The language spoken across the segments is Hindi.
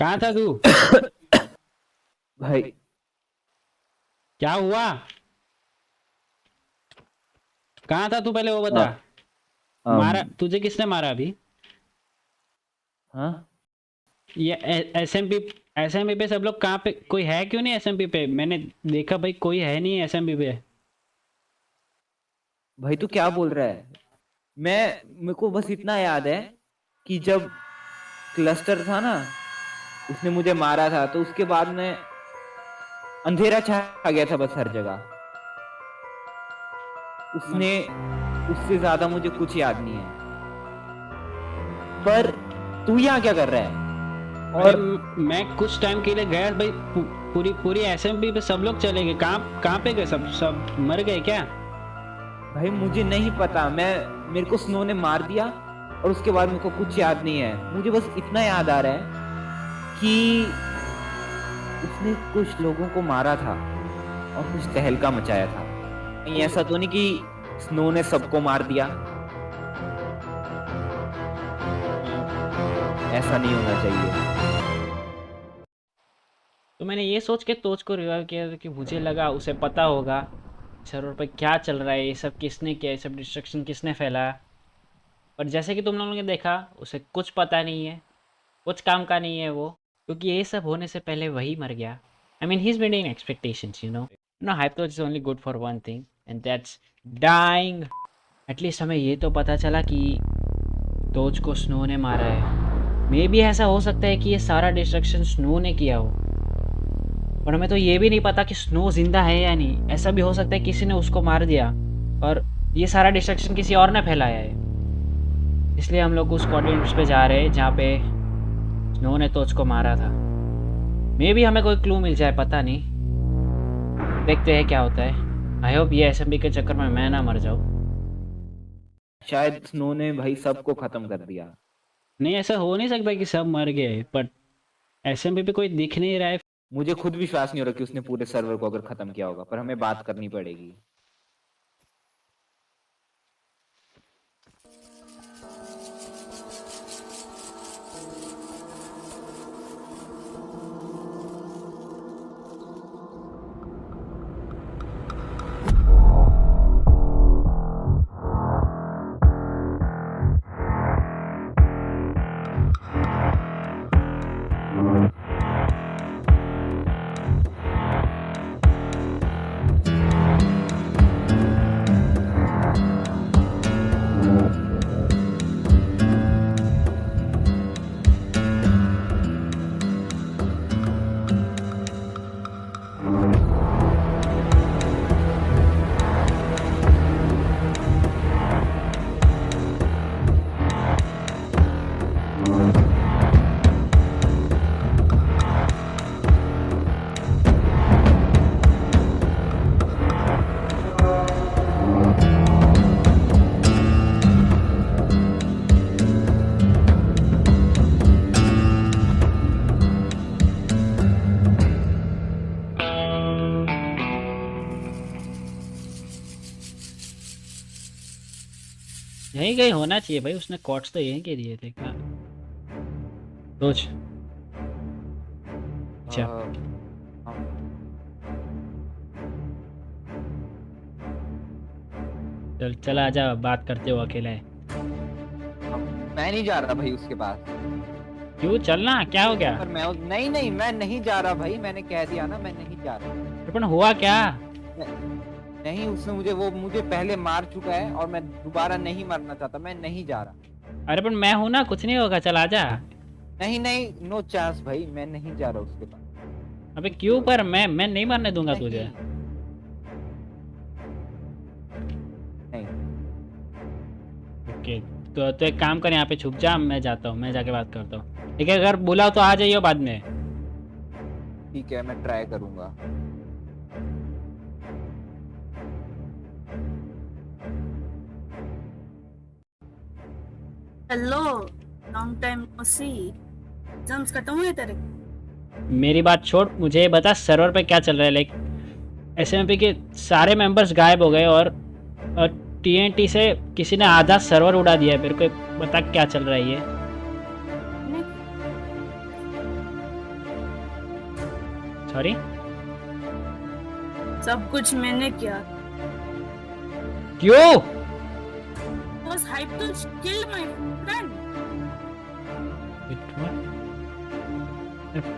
कहाँ था तू? भाई क्या हुआ? कहाँ था तू पहले वो बता। अ, अम, मारा तुझे किसने मारा अभी? हाँ ये एसएमपी एसएमपी पे सब लोग कहाँ पे? कोई है क्यों नहीं एसएमपी पे? मैंने देखा भाई कोई है नहीं एसएमपी पे। भाई तू क्या बोल रहा है? मेरे को बस इतना याद है कि जब क्लस्टर था ना, उसने मुझे मारा था तो उसके बाद में अंधेरा छा गया था बस हर जगह। उसने उससे ज्यादा मुझे कुछ याद नहीं है। पर तू यहाँ क्या कर रहा है? अरे और मैं कुछ टाइम के लिए गया भाई। पूरी पूरी एसएमपी पे सब लोग चले गए। कहाँ कहाँ पे गए? सब सब मर गए क्या? भाई मुझे नहीं पता, मेरे को स्नो ने मार दिया और उसके बाद मेरे को कुछ याद नहीं है। मुझे बस इतना याद आ रहा है कि उसने कुछ लोगों को मारा था और कुछ तहलका मचाया था। कहीं ऐसा तो नहीं कि स्नो ने सबको मार दिया? ऐसा नहीं होना चाहिए। तो मैंने ये सोच के तोच को रिवाइव किया था कि मुझे लगा उसे पता होगा सर्वर पे क्या चल रहा है, ये सब किसने किया, ये सब डिस्ट्रक्शन किसने फैलाया। पर जैसे कि तुम लोगों ने देखा, उसे कुछ पता नहीं है, कुछ काम का नहीं है वो, क्योंकि ये सब होने से पहले वही मर गया। I mean he is meeting expectations, no hype is only good for one thing and that's dying. At least हमें ये तो पता चला कि तोज को स्नो ने मारा है। मे भी ऐसा हो सकता है कि ये सारा डिस्ट्रक्शन स्नो ने किया हो, और हमें तो ये भी नहीं पता कि स्नो जिंदा है या नहीं। ऐसा भी हो सकता है किसी ने उसको मार दिया और ये सारा डिस्ट्रक्शन किसी और ने फैलाया है। इसलिए हम लोग उस कोऑर्डिनेट्स पे जा रहे हैं जहाँ पे स्नो ने तोच को मारा था। मे भी हमें कोई क्लू मिल जाए, पता नहीं। देखते हैं क्या होता है। आई होप ये एसएमबी के चक्कर में मैं ना मर जाऊँ। शायद स्नो ने भाई सबको खत्म कर दिया। नहीं, ऐसा हो नहीं सकता कि सब मर गए, बट एसएमबी पे कोई दिख नहीं रहा है। मुझे खुद विश्वास नहीं हो रहा कि उसने पूरे सर्वर को अगर खत्म किया होगा, पर हमें बात करनी पड़ेगी। यहीं कहीं होना चाहिए भाई, उसने कॉट्स तो यहीं के दिए थे क्या? सोच। अच्छा, चल चल आजा, बात करते हो अकेले। मैं नहीं जा रहा भाई उसके पास। क्यों? चलना, क्या हो गया? पर मैं नहीं नहीं मैं नहीं जा रहा भाई, मैंने कह दिया ना मैं नहीं जा रहा। अपन हुआ क्या? नहीं, उसने मुझे पहले मार चुका है और मैं दोबारा नहीं मरना चाहता। मैं नहीं जा रहा। अरे पर मैं हूं ना, कुछ नहीं होगा, चल आजा। नहीं नहीं, नो चांस भाई, मैं नहीं जा रहा उसके पास। अबे क्यों? पर मैं नहीं मरने दूंगा नहीं तुझे। नहीं। ओके, तो एक काम कर, यहाँ पे छुप जा, मैं जाता हूँ, मैं जाके बात करता हूँ। ठीक है, अगर बुलाओ तो आ जाइयो बाद में। ठीक है, मैं ट्राई करूंगा। हेलो, लॉन्ग टाइम नो सी। एग्जाम्स खत्म हुए तेरे? मेरी बात छोड़, मुझे ये बता सर्वर पे क्या चल रहा है। लाइक एसएमपी के सारे मेंबर्स गायब हो गए और टीएनटी से किसी ने आधा सर्वर उड़ा दिया है। मेरे को बता क्या चल रहा है ये। सॉरी, सब कुछ मैंने किया। क्यों? Was Hyptos killed my friend?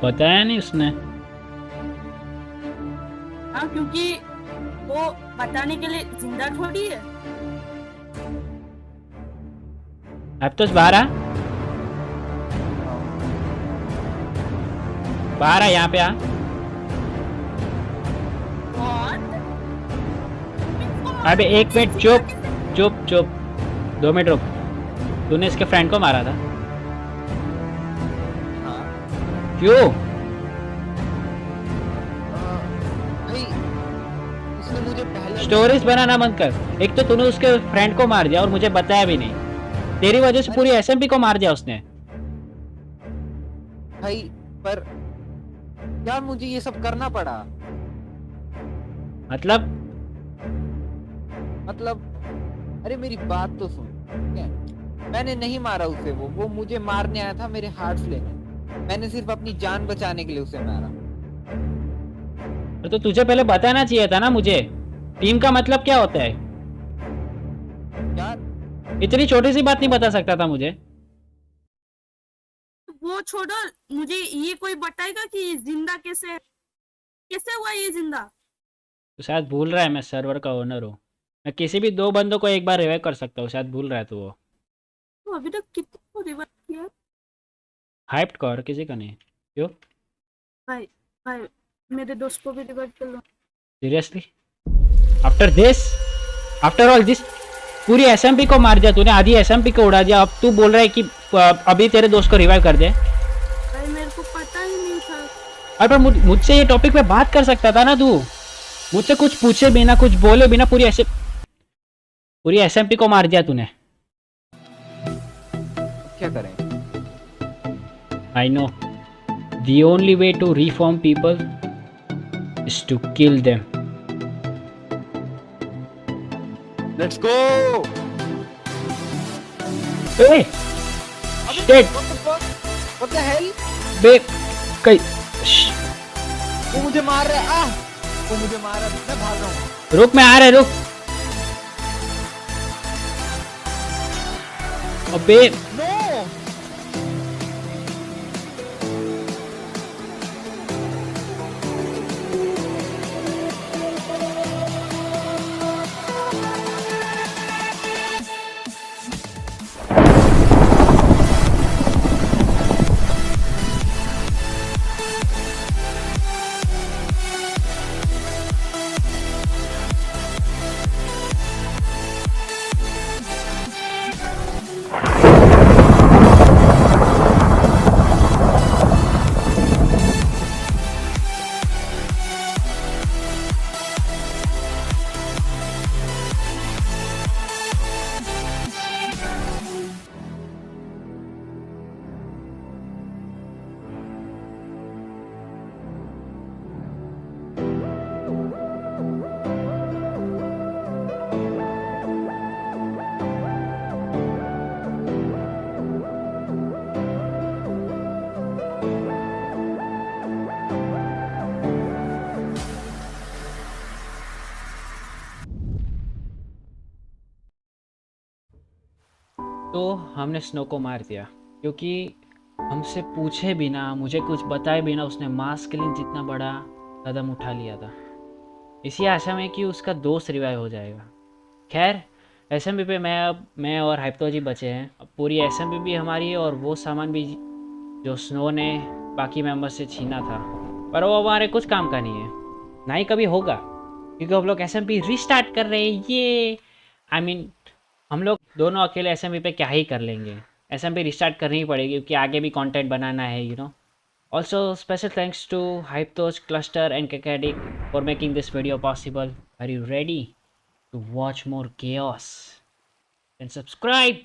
बताया नहीं उसने। हाँ, क्योंकि वो बताने के लिए जिंदा थोड़ी है। अब तो बाहर आ, बाहर आ, यहाँ पे आ। अबे एक मिनट, चुप चुप चुप, 2 मिनट रुक। तूने इसके फ्रेंड को मारा था? हाँ क्यों? भाई उसने मुझे पहले स्टोरीज बनाना बंद कर। एक तो तूने उसके फ्रेंड को मार दिया और मुझे बताया भी नहीं। तेरी वजह से पूरी एसएमपी को मार दिया उसने। भाई, पर यार मुझे ये सब करना पड़ा। मतलब अरे मेरी बात तो सुन, ठीक है? मैंने नहीं मारा उसे, वो मुझे मारने आया था, मेरे हार्ट्स लेने। मैंने सिर्फ अपनी जान बचाने के लिए उसे मारा। तो तुझे पहले बताना चाहिए था ना मुझे। टीम का मतलब क्या होता है? यार इतनी छोटी सी बात नहीं बता सकता था मुझे? वो छोड़ो, मुझे ये कोई बताएगा कि जिंदा कैसे कैसे हुआ ये जिंदा? तो शायद भूल रहा है मैं सर्वर का ओनर हूँ। मैं किसी भी 2 बंदों को एक बार रिवाइव कर सकता हूँ, शायद भूल रहा है तो वो। तो अभी तक कितने को रिवाइव किया? हाइप्ड कर किसी का नहीं। क्यों? भाई भाई, मेरे दोस्त को भी रिवाइव कर लो। Seriously? After this, after all this, पूरी एसएमपी को मार दिया तूने, आधी एसएमपी को उड़ा दिया। अब तू बोल रहा है कि अभी तेरे दोस्त को रिवाइव कर दे? भाई मेरे को पता ही नहीं था। अरे पर मुझसे ये टॉपिक पे बात कर सकता था ना तू। मुझसे कुछ पूछे बिना, कुछ बोले बिना पूरी एसएमपी को मार दिया तूने। क्या करें? I know. The only way to reform people is to kill them. Let's go. Hey! Shit! What the hell? बे कई वो मुझे मार रहा है। वो मुझे मार रहा है, मैं भाग रहा हूँ। रुक, मैं आ रहा है, रुक। अबे नो। तो हमने स्नो को मार दिया क्योंकि हमसे पूछे बिना, मुझे कुछ बताए बिना उसने मास किलिंग जितना बड़ा कदम उठा लिया था, इसी आशा में कि उसका दोस्त रिवाइव हो जाएगा। खैर, एसएमपी पे मैं और हाइप्तो जी बचे हैं। अब पूरी एसएमपी भी हमारी है और वो सामान भी जो स्नो ने बाकी मेंबर्स से छीना था, पर वो हमारे कुछ काम का नहीं है, ना ही कभी होगा, क्योंकि हम लोग एसएमपी रीस्टार्ट कर रहे हैं। ये आई मीन हम लोग दोनों अकेले एसएमपी पे क्या ही कर लेंगे, एसएमपी रिस्टार्ट करनी ही पड़ेगी क्योंकि आगे भी कंटेंट बनाना है, you know. Also, special thanks to Hyptos, Cluster and Kakadik for making this video possible. Are you ready to watch more chaos? Then subscribe!